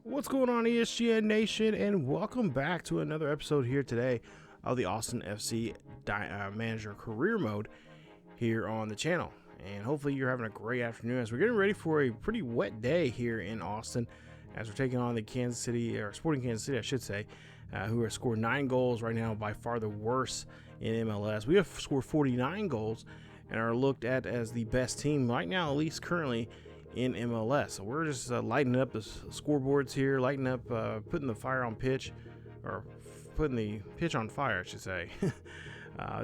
What's going on, ESGN Nation, and welcome back to another episode here today of the Austin FC Manager Career Mode here on the channel. And hopefully you're having a great afternoon as we're getting ready for a pretty wet day here in Austin as we're taking on the Kansas City, or Sporting Kansas City, I should say, who have scored 9 goals right now, by far the worst in MLS. We have scored 49 goals and are looked at as the best team right now, at least currently, in MLS. So we're just lighting up the scoreboards here, lighting up, putting the fire on pitch, or putting the pitch on fire, I should say.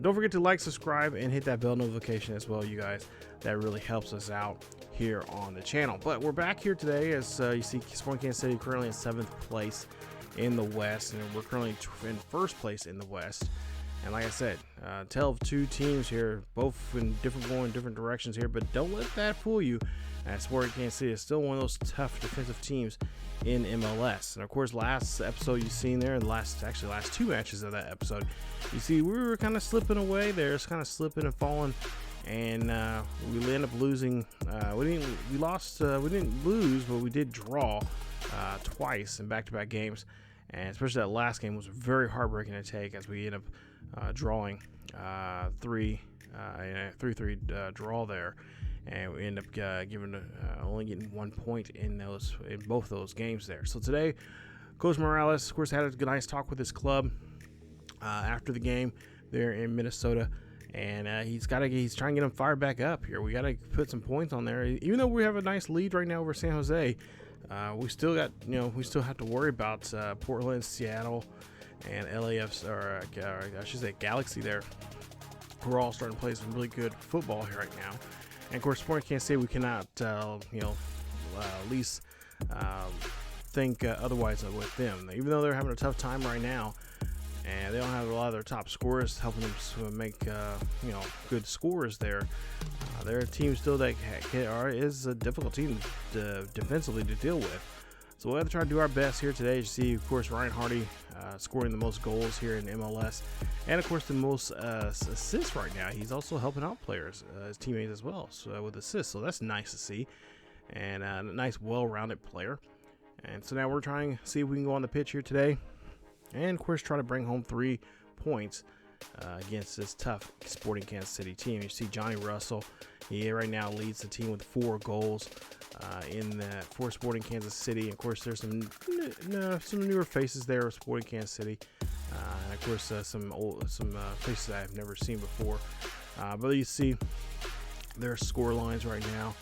Don't forget to like, subscribe, and hit that bell notification as well, you guys. That really helps us out here on the channel. But we're back here today as you see Sporting Kansas City currently in 7th place in the West, and we're currently in 1st place in the West. And like I said, tale of 2 teams here, both going in different directions here, but don't let that fool you. Sporting Kansas City is still one of those tough defensive teams in MLS. And of course, last episode you've seen there, and last 2 matches of that episode, you see we were kind of slipping away there. It's kind of slipping and falling, and we ended up losing. We didn't lose, but we did draw twice in back-to-back games. And especially that last game was very heartbreaking to take, as we ended up drawing 3-3 draw there. And we end up only getting 1 point in both those games there. So today, Coach Morales, of course, had a nice talk with his club after the game there in Minnesota, and he's trying to get them fired back up here. We got to put some points on there, even though we have a nice lead right now over San Jose. We still have to worry about Portland, Seattle, and LAFC, or I should say Galaxy there. We're all starting to play some really good football here right now. And of course, Sporting Kansas City, we cannot, at least think otherwise with them. Even though they're having a tough time right now, and they don't have a lot of their top scorers helping them to make, good scores there. Their team still is a difficult team defensively to deal with. So we'll have to try to do our best here today. You see, of course, Ryan Hardy scoring the most goals here in MLS, and of course the most assists right now. He's also helping out players, his teammates as well, so with assists. So that's nice to see, and a nice, well-rounded player. And so now we're trying to see if we can go on the pitch here today, and of course try to bring home 3 points against this tough Sporting Kansas City team. You see Johnny Russell, he right now leads the team with 4 goals for Sporting Kansas City. And of course, there's some newer faces there of Sporting Kansas City, and of course some faces I've never seen before. But you see their score lines right now: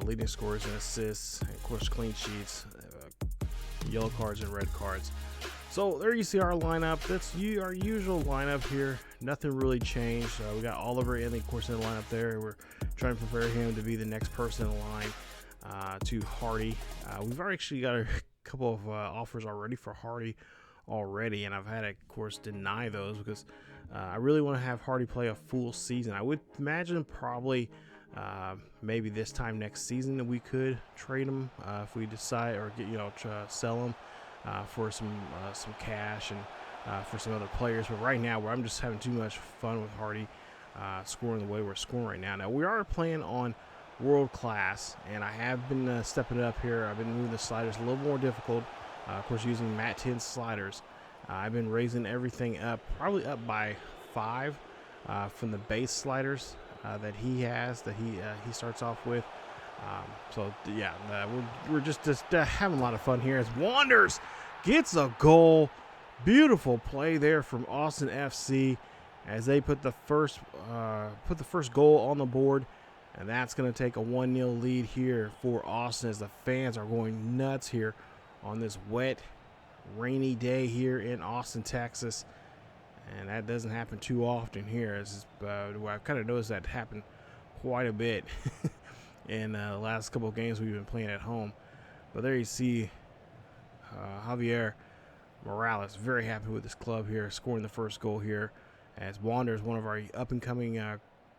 leading scorers and assists, and of course clean sheets, yellow cards and red cards. So there you see our lineup. That's our usual lineup here. Nothing really changed. We got Oliver in the lineup there. We're trying to prepare him to be the next person in line to Hardy. We've already actually got a couple of offers already for Hardy already, and I've had to, of course, deny those because I really want to have Hardy play a full season. I would imagine probably maybe this time next season that we could trade him if we decide, or sell him for some cash and for some other players. But right now, I'm just having too much fun with Hardy scoring the way we're scoring right now. Now we are playing on world class, and I have been stepping it up here. I've been moving the sliders a little more difficult. Of course, using Mat 10 sliders. I've been raising everything up, probably up by 5 from the base sliders that he has, that he starts off with. We're just having a lot of fun here as Wanders gets a goal. Beautiful play there from Austin FC as they put the first goal on the board, and that's going to take a 1-0 lead here for Austin as the fans are going nuts here on this wet, rainy day here in Austin, Texas. And that doesn't happen too often here. I've kind of noticed that happen quite a bit in the last couple of games we've been playing at home. But there you see Javier Morales, very happy with his club here, scoring the first goal here as Wander is one of our up-and-coming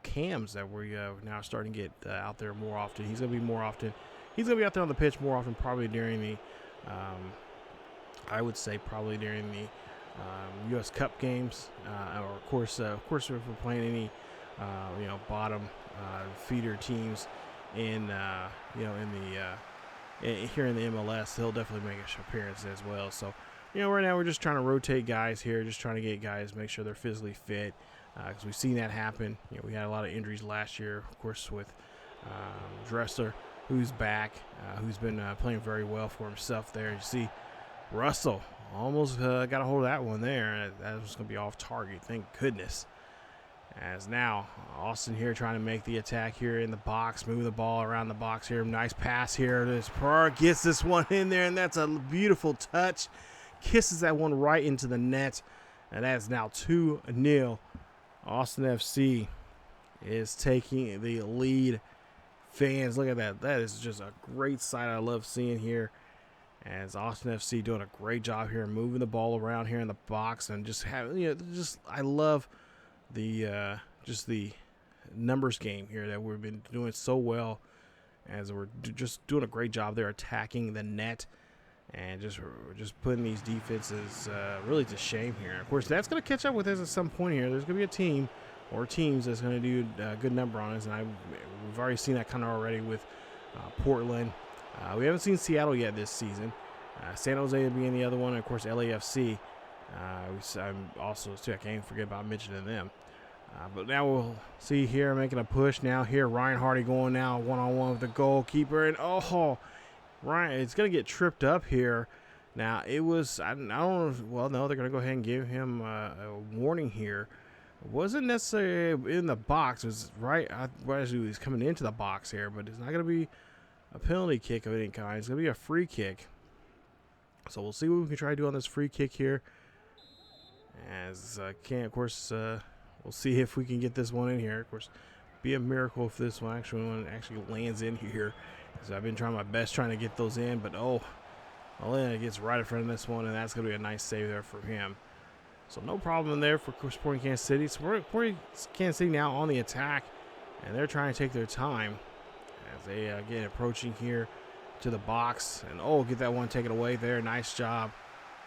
cams that we now starting to get out there more often. He's going to be more often. He's going to be out there on the pitch more often, probably during the I would say probably during the U.S. Cup games, or of course, if we're playing any, bottom feeder teams in here in the MLS, he'll definitely make an appearance as well. So, right now we're just trying to rotate guys here, just trying to get guys, make sure they're physically fit, because we've seen that happen. We had a lot of injuries last year, of course, with Dressler, who's back, who's been playing very well for himself there. You see Russell almost got a hold of that one there. That was going to be off target, thank goodness. As now Austin here trying to make the attack here in the box, move the ball around the box here. Nice pass here. This Parr gets this one in there, and that's a beautiful touch. Kisses that one right into the net, and that is now 2-0. Austin FC is taking the lead. Fans, look at that. That is just a great sight I love seeing here. As Austin FC doing a great job here, moving the ball around here in the box, and just having, I love the just the numbers game here that we've been doing so well, as we're just doing a great job there attacking the net and just putting these defenses really to shame here. Of course, that's going to catch up with us at some point here. There's going to be a team or teams that's going to do a good number on us, and we've already seen that kind of already with Portland. We haven't seen Seattle yet this season. San Jose being the other one, and of course LAFC. I'm also I can't forget about mentioning them. But now we'll see here making a push now here. Ryan Hardy going now one-on-one with the goalkeeper, and Ryan, it's gonna get tripped up here. Now it was I don't know. Well, no, they're gonna go ahead and give him a warning here. It wasn't necessarily in the box. It was right as he was coming into the box here, but it's not gonna be a penalty kick of any kind. It's going to be a free kick. So we'll see what we can try to do on this free kick here. As of course, we'll see if we can get this one in here. Of course, be a miracle if this one actually lands in here. So I've been trying my best trying to get those in, but it gets right in front of this one, and that's going to be a nice save there for him. So no problem there for Sporting Kansas City. Sporting Kansas City now on the attack, and they're trying to take their time as they get approaching here to the box, and get that one taken away there. Nice job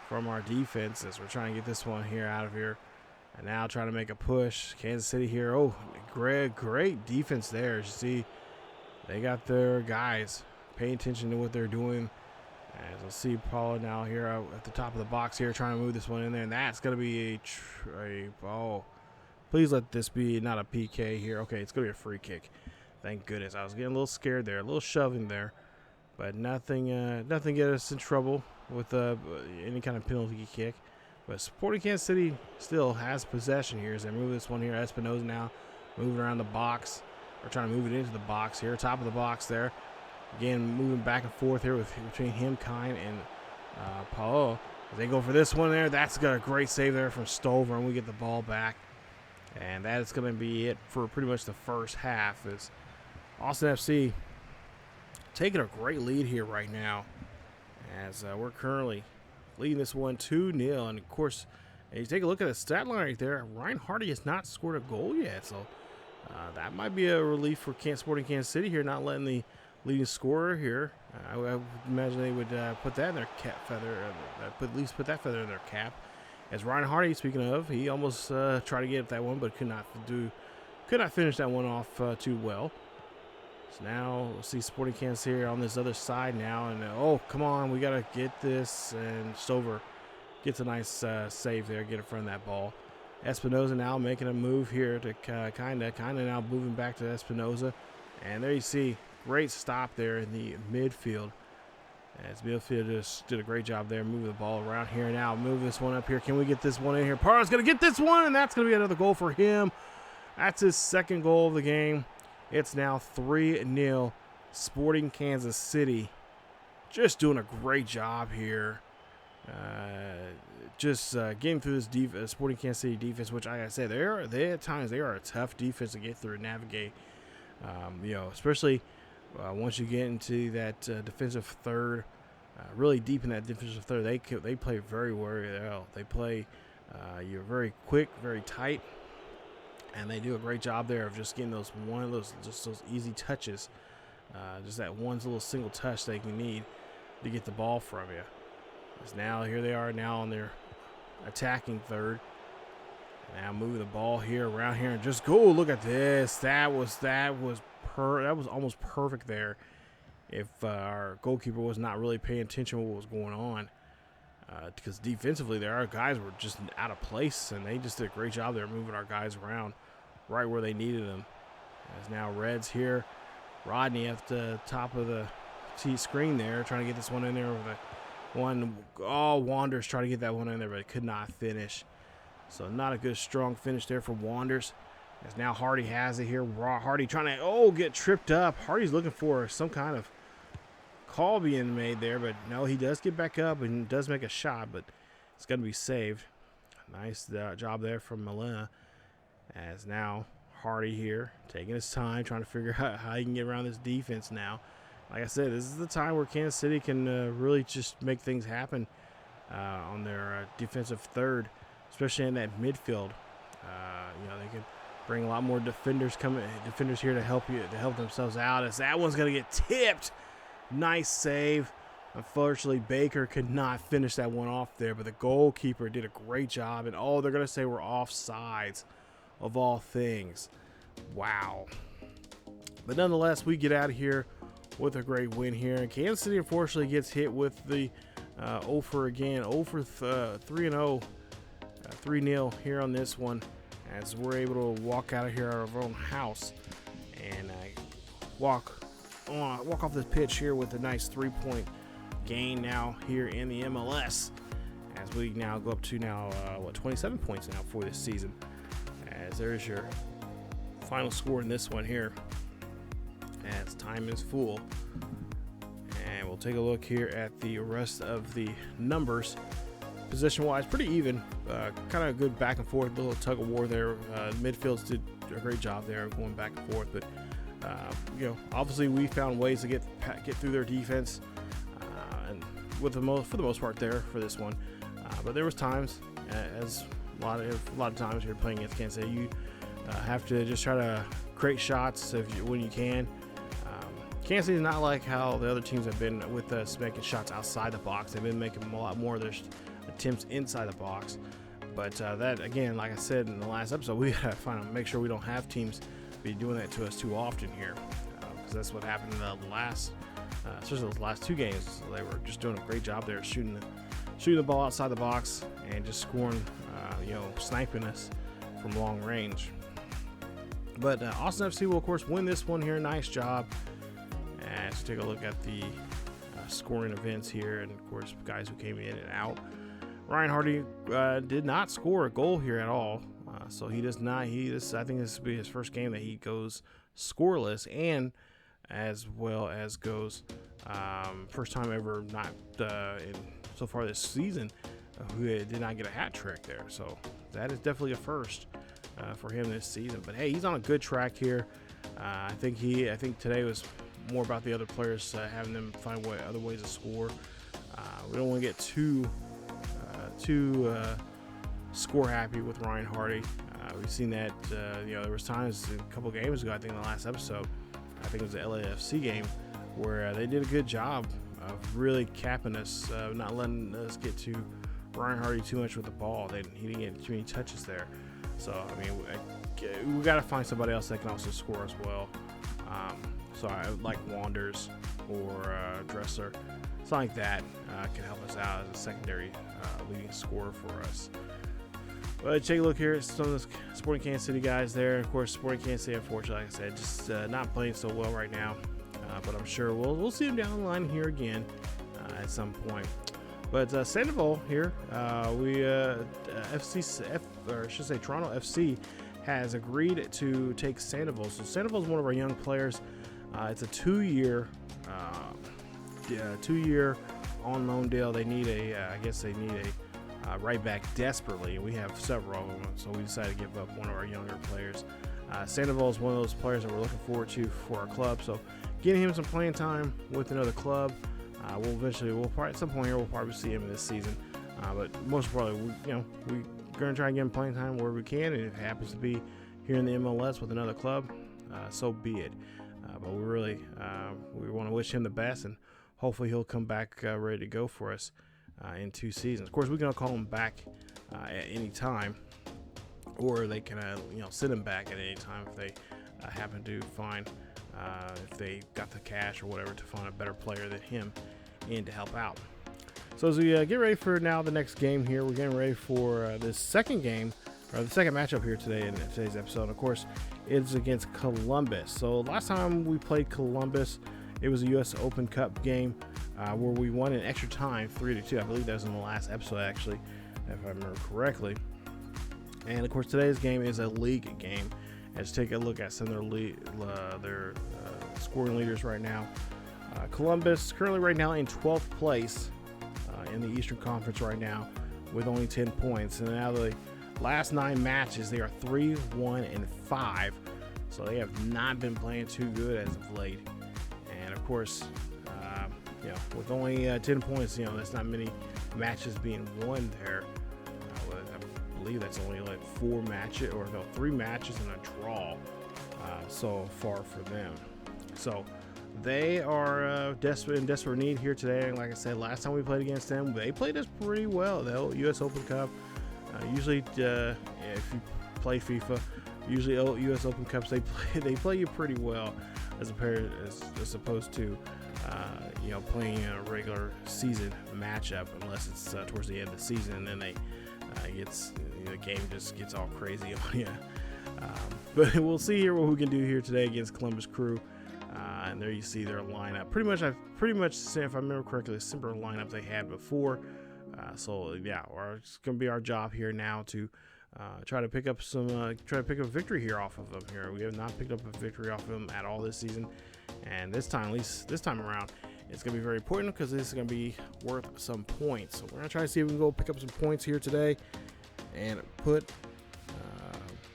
from our defense as we're trying to get this one here out of here, and now trying to make a push. Kansas City here, great defense there. As you see, they got their guys paying attention to what they're doing. As we'll see Paula now here at the top of the box here trying to move this one in there, and that's going to be please let this be not a PK here. Okay, it's going to be a free kick. Thank goodness. I was getting a little scared there, a little shoving there, but nothing get us in trouble with any kind of penalty kick. But Sporting Kansas City still has possession here as they move this one here. Espinoza now moving around the box, or trying to move it into the box here, top of the box there. Again, moving back and forth here between him, Kine, and Paolo. They go for this one there. That's got a great save there from Stover, and we get the ball back. And that is going to be it for pretty much the first half. Is Austin FC taking a great lead here right now, as we're currently leading this one 2-0. And of course, you take a look at the stat line right there. Ryan Hardy has not scored a goal yet, so that might be a relief for Sporting Kansas City here, not letting the leading scorer here. I would imagine they would put that in their cap feather, at least put that feather in their cap. As Ryan Hardy, speaking of, he almost tried to get that one, but could not finish that one off too well. So now we'll see Sporting Kansas here on this other side now, and oh, come on, we gotta get this. And Stover gets a nice save there, get in front of that ball. Espinoza now making a move here to kind of now moving back to Espinoza, and there you see. Great stop there in the midfield. As midfield just did a great job there, moving the ball around here now. Move this one up here. Can we get this one in here? Parra's going to get this one, and that's going to be another goal for him. That's his second goal of the game. It's now 3-0. Sporting Kansas City just doing a great job here. Getting through this Sporting Kansas City defense, which, like I said, they at times they are a tough defense to get through and navigate. Especially once you get into that defensive third, really deep in that defensive third, they play very well. They play you're very quick, very tight, and they do a great job there of just getting those easy touches, just that one little single touch they can need to get the ball from you. Because now here they are now on their attacking third. Now moving the ball here around here and just go. Look at this. That was almost perfect there. If our goalkeeper was not really paying attention to what was going on, because defensively there our guys were just out of place, and they just did a great job there moving our guys around right where they needed them. As now Reds here, Rodney at the top of the screen there, trying to get this one in there with the one. Oh, Wanderers trying to get that one in there, but it could not finish. So not a good strong finish there for Wanderers. As now Hardy has it here. Hardy trying to get tripped up. Hardy's looking for some kind of call being made there, but no, he does get back up and does make a shot, but it's going to be saved. Nice job there from Molina. As now Hardy here taking his time, trying to figure out how he can get around this defense now. Like I said, this is the time where Kansas City can really just make things happen on their defensive third, especially in that midfield. They can bring a lot more defenders here to help themselves out. As that one's gonna get tipped. Nice save. Unfortunately, Baker could not finish that one off there, but the goalkeeper did a great job. And they're gonna say we're offsides, of all things. Wow. But nonetheless, we get out of here with a great win here. And Kansas City unfortunately gets hit with the 0 for 3-0. 3-0 here on this one, as we're able to walk out of here out of our own house and walk off this pitch here with a nice 3-point gain now here in the MLS, as we now go up to 27 points now for this season. As there's your final score in this one here, as time is full. And we'll take a look here at the rest of the numbers. Position-wise, pretty even. Kind of a good back and forth, little tug of war there. Midfields did a great job there, going back and forth. But obviously we found ways to get through their defense, and for the most part there for this one. But there was times, as a lot of times you're playing against Kansas City, you have to just try to create shots when you can. Kansas City is not like how the other teams have been with us making shots outside the box. They've been making a lot more of their attempts inside the box. But that, again, like I said in the last episode, we got to make sure we don't have teams be doing that to us too often here, because that's what happened in the especially those last two games. They were just doing a great job there, shooting the ball outside the box and just scoring, sniping us from long range. But Austin FC will, of course, win this one here. Nice job. And let's take a look at the scoring events here, and of course, guys who came in and out. Ryan Hardy did not score a goal here at all, so he does not. I think this will be his first game that he goes scoreless, and as well as goes first time ever not so far this season who did not get a hat trick there. So that is definitely a first for him this season. But hey, he's on a good track here. I think today was more about the other players having them find other ways to score. We don't want to get too score happy with Ryan Hardy. We've seen that there was times a couple games ago, I think in the last episode, I think it was the LAFC game, where they did a good job of really capping us, not letting us get to Ryan Hardy too much with the ball. He didn't get too many touches there. So I mean, we got to find somebody else that can also score as well. So I like Wanders or Dressler, something like that can help us out as a secondary leading scorer for us. But take a look here at some of the Sporting Kansas City guys there. Of course, Sporting Kansas City, unfortunately, like I said, just not playing so well right now. But I'm sure we'll see them down the line here again at some point. But Sandoval here, Toronto FC has agreed to take Sandoval. So Sandoval is one of our young players. It's a 2-year on loan deal. They need I guess they need a right back desperately. We have several of them, so we decided to give up one of our younger players. Sandoval is one of those players that we're looking forward to for our club. So getting him some playing time with another club. We'll probably at some point here we'll probably see him this season. But most probably, we're going to try and get him playing time where we can, and if it happens to be here in the MLS with another club, so be it. But we want to wish him the best, and hopefully he'll come back ready to go for us in 2 seasons. Of course, we can call him back at any time, or they can send him back at any time if they happen to find if they got the cash or whatever to find a better player than him in to help out. So as we get ready for now the next game here, we're getting ready for this second game, or the second matchup here today in today's episode. And of course, it's against Columbus. So last time we played Columbus, it was a U.S. Open Cup game where we won in extra time, 3-2. I believe that was in the last episode, actually, if I remember correctly. And of course, today's game is a league game. Let's take a look at some of their scoring leaders right now. Columbus currently right now in 12th place in the Eastern Conference right now with only 10 points. And now the last 9 matches, they are 3-1-5. So they have not been playing too good as of late. And of course, with only 10 points, that's not many matches being won there. I believe that's only like 3 matches and a draw so far for them. So they are in desperate need here today. And like I said, last time we played against them, they played us pretty well. The U.S. Open Cup, usually if you play FIFA, usually U.S. Open Cups, they play you pretty well as opposed to playing a regular season matchup, unless it's towards the end of the season, and then the game just gets all crazy on you. But we'll see here what we can do here today against Columbus Crew. And there you see their lineup. Pretty much, if I remember correctly, a similar lineup they had before. So yeah, it's going to be our job here now to try to pick up a victory here off of them here. We have not picked up a victory off of them at all this season, and this time around, it's going to be very important because this is going to be worth some points. So we're going to try to see if we can go pick up some points here today and put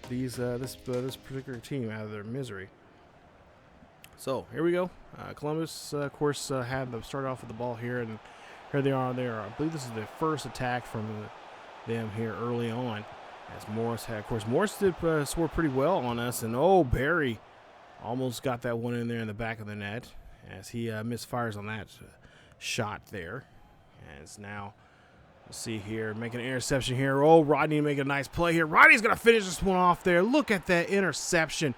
this particular team out of their misery. So here we go. Columbus, of course, had them start off with the ball here, and here they are. I believe this is the first attack from them here early on. As Morris did score pretty well on us, and Barry almost got that one in there in the back of the net as he misfires on that shot there. As now, we'll see here, making an interception here. Rodney making a nice play here. Rodney's going to finish this one off there. Look at that interception.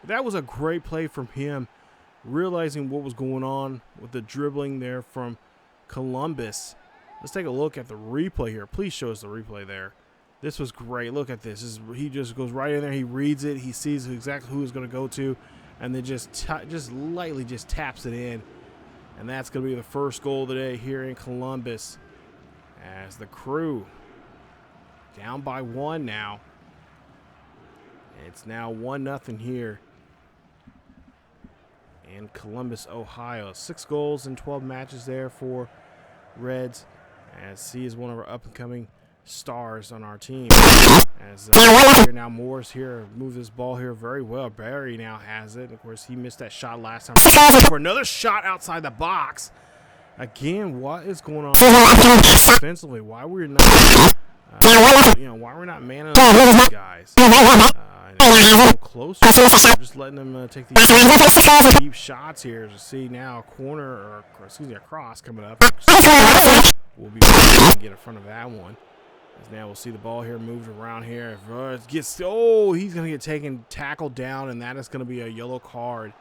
That was a great play from him, realizing what was going on with the dribbling there from Columbus. Let's take a look at the replay here. Please show us the replay there. This was great. Look at this. He just goes right in there. He reads it. He sees exactly who he's going to go to, and then just lightly taps it in. And that's going to be the first goal of the day here in Columbus, as the Crew down by 1 now. It's now 1-0 here in Columbus, Ohio. 6 goals in 12 matches there for Reds. as he is one of our up-and-coming stars on our team. As here now Morris here moves this ball here very well. Barry now has it. Of course, he missed that shot last time. For another shot outside the box. Again, what is going on defensively? Why we're not, why we're not manning these guys? So close. Just letting them take these deep shots here to see now a corner or a cross coming up. We'll be able to get in front of that one. As now we'll see the ball here moved around here. He's gonna get tackled down, and that is gonna be a yellow card.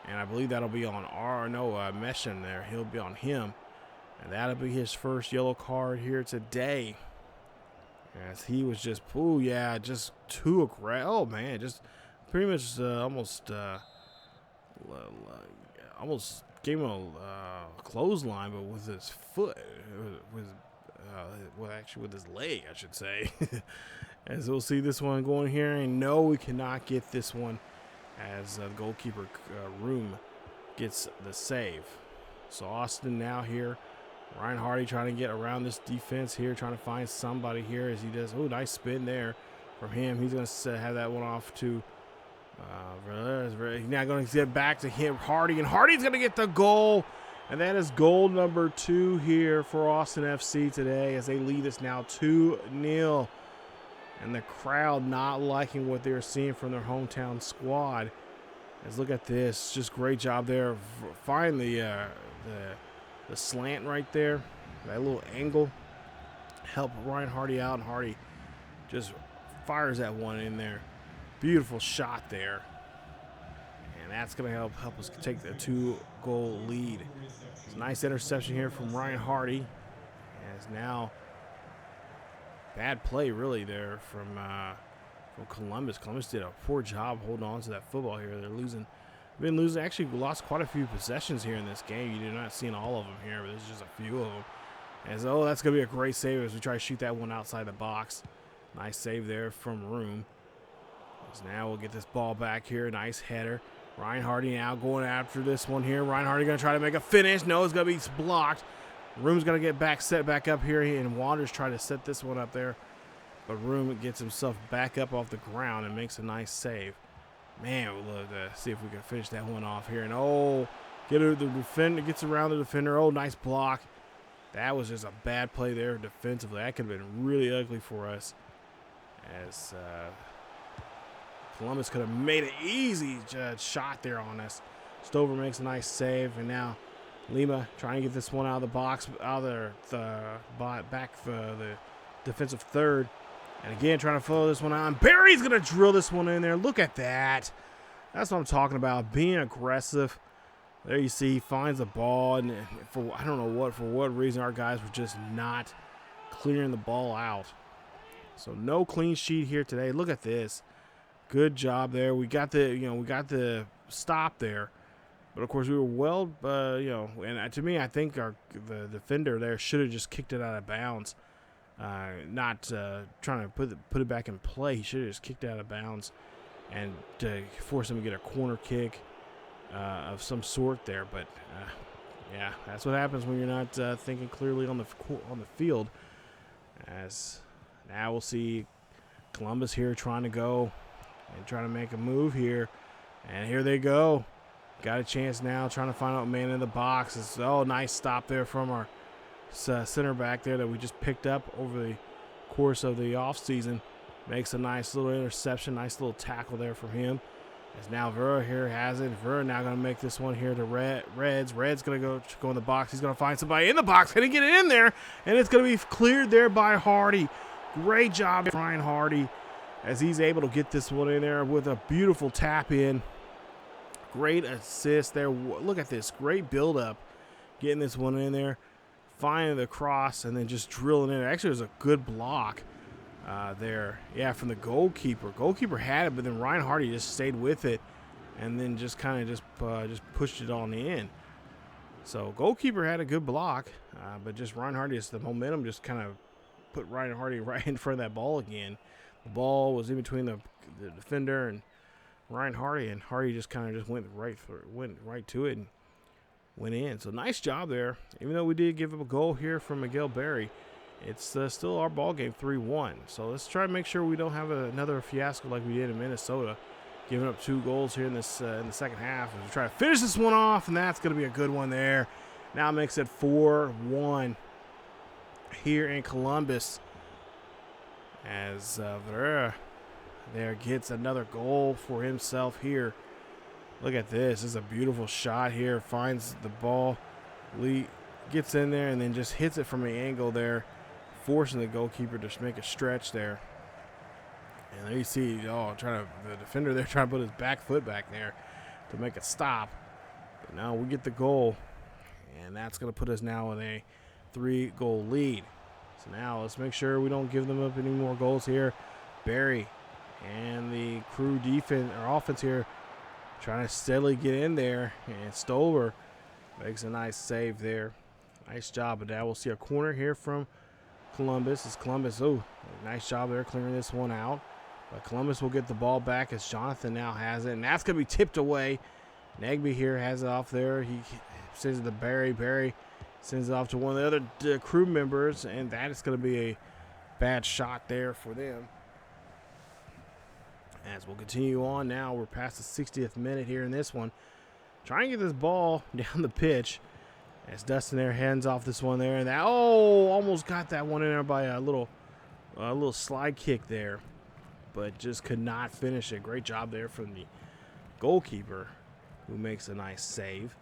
And I believe that'll be on Meshin there. He'll be on him. And that'll be his first yellow card here today. As he was just, just too aggressive. Oh, man, just pretty much almost gave him a clothesline, but with his foot, actually with his leg, I should say. As we'll see this one going here, and no, we cannot get this one. As the goalkeeper Room gets the save. So Austin now here. Ryan Hardy trying to get around this defense here, trying to find somebody here as he does. Oh, nice spin there from him. He's going to have that one off to he's now going to get back to him, Hardy, and Hardy's going to get the goal. And that is goal number 2 here for Austin FC today as they lead us now 2-0. And the crowd not liking what they're seeing from their hometown squad. As look at this, just great job there. Find the slant right there, that little angle. Help Ryan Hardy out, and Hardy just fires that one in there. Beautiful shot there. And that's going to help us take the 2-goal lead. It's a nice interception here from Ryan Hardy. As now, bad play really there from Columbus. Columbus did a poor job holding on to that football here. They're losing. Actually lost quite a few possessions here in this game. You're not seeing all of them here, but there's just a few of them. As that's going to be a great save as we try to shoot that one outside the box. Nice save there from Room. As now we'll get this ball back here. Nice header. Ryan Hardy now going after this one here. Ryan Hardy going to try to make a finish. No, it's going to be blocked. Room's going to get set back up here, and Wanderers try to set this one up there. But Room gets himself back up off the ground and makes a nice save. Man, we'll love to see if we can finish that one off here. And the defender gets around the defender. Oh, nice block. That was just a bad play there defensively. That could have been really ugly for us. As Columbus could have made an easy shot there on us. Stover makes a nice save, and now Lima trying to get this one out of the box, out of the defensive third. And again, trying to follow this one on. Barry's going to drill this one in there. Look at that. That's what I'm talking about, being aggressive. There you see, he finds the ball, and for what reason, our guys were just not clearing the ball out. So no clean sheet here today. Look at this. Good job there. We got the stop there. But of course we were and to me I think the defender there should have just kicked it out of bounds. Not trying to put it back in play. He should have just kicked it out of bounds and force him to get a corner kick of some sort there. But yeah, that's what happens when you're not thinking clearly on the field. As now we'll see Columbus here trying to go and trying to make a move here, and here they go. Got a chance now, trying to find out man in the box. Nice stop there from our center back there that we just picked up over the course of the offseason. Makes a nice little interception, nice little tackle there from him. As now Vera here has it. Vera now going to make this one here to Reds. Reds going to go in the box. He's going to find somebody in the box. Going to get it in there, and it's going to be cleared there by Hardy. Great job, Ryan Hardy, as he's able to get this one in there with a beautiful tap in. Great assist there. Look at this. Great build-up. Getting this one in there. Finding the cross and then just drilling in. Actually, it was a good block there. Yeah, from the goalkeeper. Goalkeeper had it, but then Ryan Hardy just stayed with it and then just kind of just pushed it on the end. So goalkeeper had a good block, but just Ryan Hardy, the momentum just kind of put Ryan Hardy right in front of that ball again. The ball was in between the defender and Ryan Hardy, and Hardy just kind of went right to it. And went in. So nice job there. Even though we did give up a goal here from Miguel Berry, it's still our ball game, 3-1. So let's try to make sure we don't have another fiasco like we did in Minnesota, giving up 2 goals here in this in the second half. And we try to finish this one off, and that's going to be a good one there. Now it makes it 4-1 here in Columbus, as Vera there gets another goal for himself here. Look at this. This is a beautiful shot here. Finds the ball. Lee gets in there and then just hits it from an angle there, forcing the goalkeeper to make a stretch there. And there you see, the defender there trying to put his back foot back there to make a stop. But now we get the goal, and that's going to put us now in a 3-goal lead. So now let's make sure we don't give them up any more goals here. Barry and the Crew defense or offense here trying to steadily get in there, and Stover makes a nice save there. Nice job. But now we'll see a corner here from Columbus. It's Columbus. Oh, nice job there clearing this one out. But Columbus will get the ball back as Jonathan now has it, and that's going to be tipped away. Negby here has it off there. He sends it to Barry. Barry sends it off to one of the other crew members, and that is going to be a bad shot there for them. As we'll continue on now, we're past the 60th minute here in this one. Trying to get this ball down the pitch as Dustin there hands off this one there. And that, almost got that one in there by a little slide kick there. But just could not finish it. Great job there from the goalkeeper, who makes a nice save.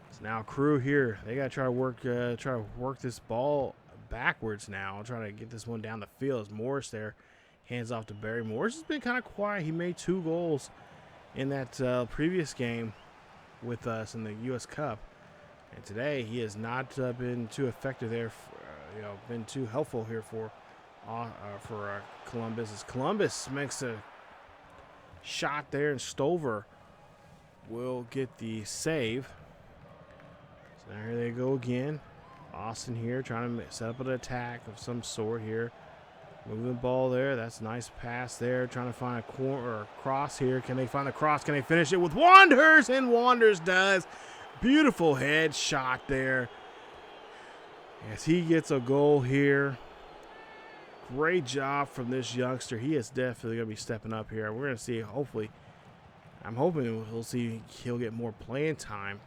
So now Crew here, they got to try to work this ball backwards now. Trying to get this one down the field as Morris there hands off to Barry. Morris has been kind of quiet. He made 2 goals in that previous game with us in the U.S. Cup. And today he has not been too effective there, been too helpful here for Columbus. As Columbus makes a shot there, and Stover will get the save. So now here they go again. Austin here trying to set up an attack of some sort here. Moving the ball there. That's a nice pass there. Trying to find a corner or a cross here. Can they find the cross? Can they finish it with Wanders? And Wanders does. Beautiful head shot there as he gets a goal here. Great job from this youngster. He is definitely going to be stepping up here. We're going to see, hopefully, I'm hoping he'll get more playing time.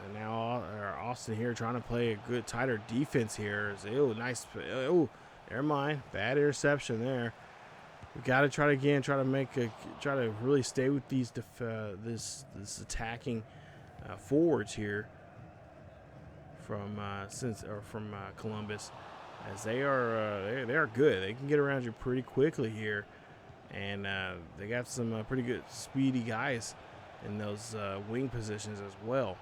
And now Austin here trying to play a good, nicer defense here. Nice. Oh, never mind. Bad interception there. We got to try to really stay with these this attacking forwards here from Columbus, as they are good. They can get around you pretty quickly here, and they got some pretty good speedy guys in those wing positions as well.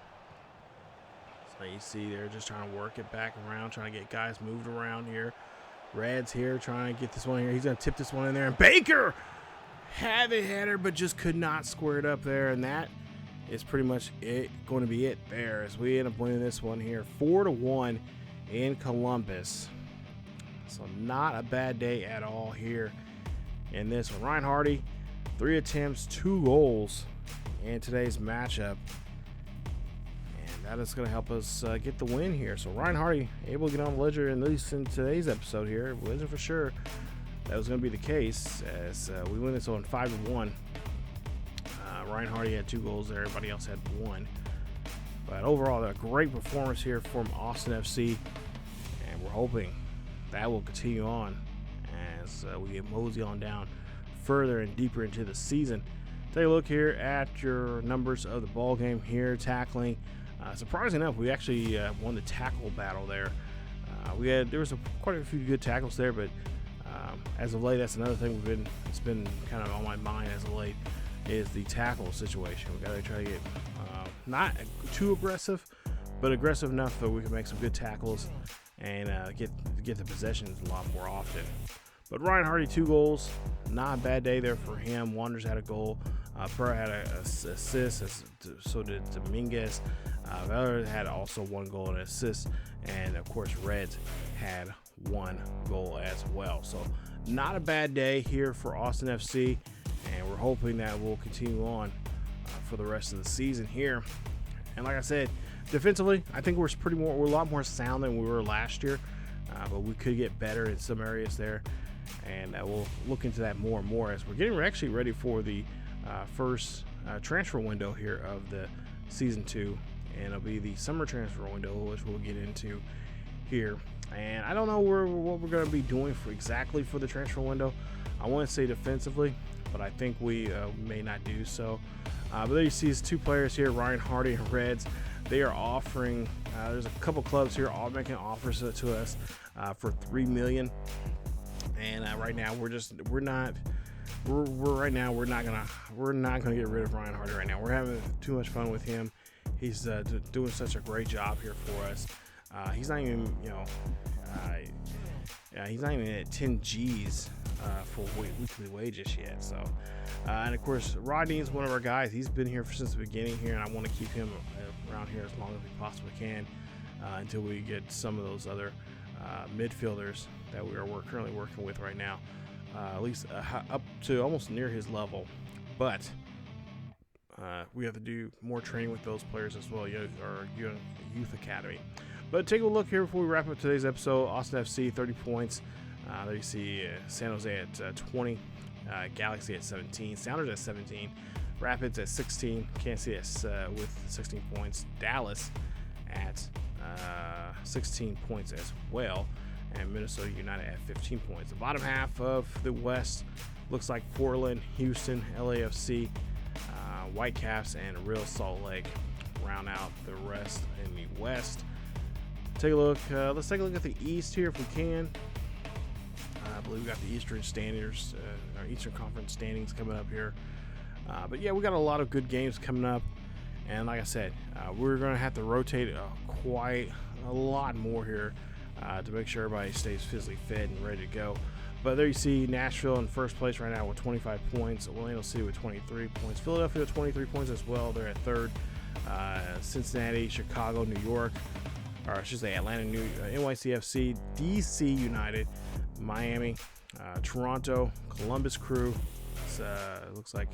So you see they're just trying to work it back around, trying to get guys moved around here. Red's here trying to get this one here. He's going to tip this one in there. And Baker had a header, but just could not square it up there. And that is pretty much going to be it there, as we end up winning this one here 4-1 in Columbus. So not a bad day at all here in this one. Ryan Hardy, 3 attempts, 2 goals in today's matchup, and that is going to help us get the win here. So Ryan Hardy able to get on the ledger, at least in today's episode here. It wasn't for sure that was going to be the case, as we win this one 5-1. Ryan Hardy had 2 goals there. Everybody else had 1. But overall, a great performance here from Austin FC, and we're hoping that will continue on as we get mosey on down further and deeper into the season. Take a look here at your numbers of the ball game here. Tackling, surprisingly enough, we actually won the tackle battle there. There was quite a few good tackles there, but as of late, that's another thing it's been kind of on my mind as of late, is the tackle situation. We got to try to get not too aggressive, but aggressive enough that we can make some good tackles and get the possessions a lot more often. But Ryan Hardy, 2 goals, not a bad day there for him. Wanders had a goal. Pereira had an assist, so did Dominguez. Valor had also 1 goal and an assist, and of course Reds had 1 goal as well. So not a bad day here for Austin FC, and we're hoping that we'll continue on for the rest of the season here. And like I said, defensively, I think we're a lot more sound than we were last year, but we could get better in some areas there, and we'll look into that more and more as we're actually ready for the first transfer window here of the season 2, and it'll be the summer transfer window, which we'll get into here. And I don't know what we're going to be doing exactly for the transfer window. I want to say defensively, but I think we may not do so. But there you see his 2 players here, Ryan Hardy and Reds. They are offering. There's a couple clubs here all making offers to us for $3 million. And right now we're not gonna get rid of Ryan Hardy right now. We're having too much fun with him. He's doing such a great job here for us. He's not even he's not even at 10 G's for weekly wages yet. So, and of course, Rodney is one of our guys. He's been here since the beginning here, and I want to keep him around here as long as we possibly can until we get some of those other midfielders that we're currently working with right now, at least up to almost near his level. But we have to do more training with those players as well, our youth academy. But take a look here before we wrap up today's episode. Austin FC 30 points. There you see San Jose at 20, Galaxy at 17, Sounders at 17, Rapids at 16, Kansas City with 16 points, Dallas at 16 points as well, and Minnesota United at 15 points. The bottom half of the West looks like Portland, Houston, LAFC, Whitecaps, and Real Salt Lake round out the rest in the West. Take a look. Let's take a look at the East here if we can. I believe we got the Eastern Standards, our Eastern Conference standings coming up here. But yeah, we got a lot of good games coming up. And like I said, we're going to have to rotate quite a lot more here to make sure everybody stays physically fit and ready to go. But there you see Nashville in first place right now with 25 points. Orlando City with 23 points. Philadelphia with 23 points as well. They're at third. Cincinnati, Chicago, New York, or I should say Atlanta, NYCFC, DC United, Miami, Toronto, Columbus Crew. It looks like,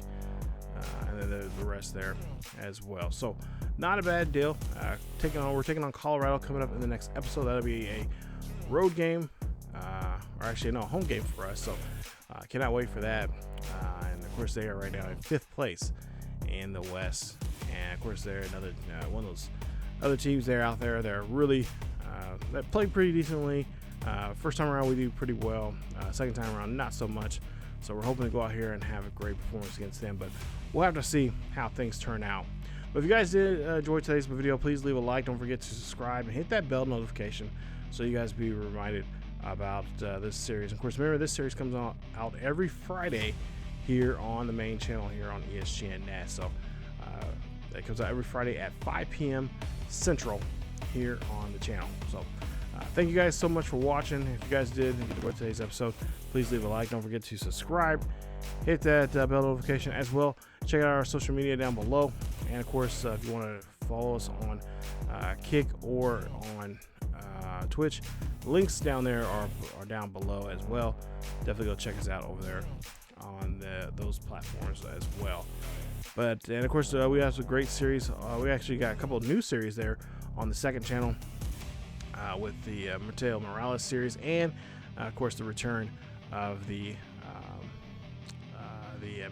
and then the rest there as well. So not a bad deal. We're taking on Colorado coming up in the next episode. That'll be a road game, or actually no, home game for us. So cannot wait for that. And of course they are right now in 5th place in the West. And of course they're another one of those other teams there out there. They're really that play pretty decently. First time around we do pretty well. Second time around not so much. So we're hoping to go out here and have a great performance against them, but we'll have to see how things turn out. But if you guys did enjoy today's video, please leave a like. Don't forget to subscribe and hit that bell notification so you guys be reminded about this series. Of course, remember this series comes out every Friday here on the main channel here on ESGNet. So it comes out every Friday at 5 p.m. Central here on the channel. So thank you guys so much for watching. If you guys did enjoy today's episode, please leave a like. Don't forget to subscribe. Hit that bell notification as well. Check out our social media down below. And of course, if you want to follow us on Kick or on Twitch, links down there are down below as well. Definitely go check us out over there on those platforms as well. And of course, we have some great series. We actually got a couple of new series there on the second channel with the Mateo Morales series, and of course the return of the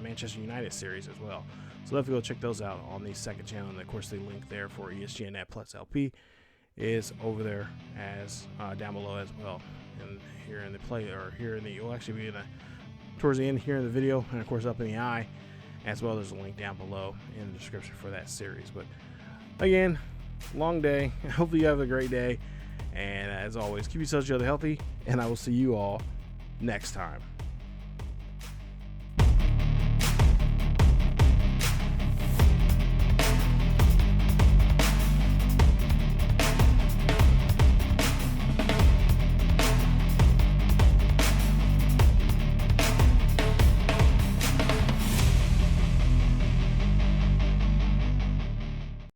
Manchester United series as well. So definitely go check those out on the second channel. And of course, the link there for ESGNet Plus LP is over there as down below as well. And here in the play, or here in the, it'll actually be towards the end here in the video, and of course up in the eye as well. There's a link down below in the description for that series. But again, long day. Hopefully you have a great day. And as always, keep yourselves healthy, and I will see you all next time.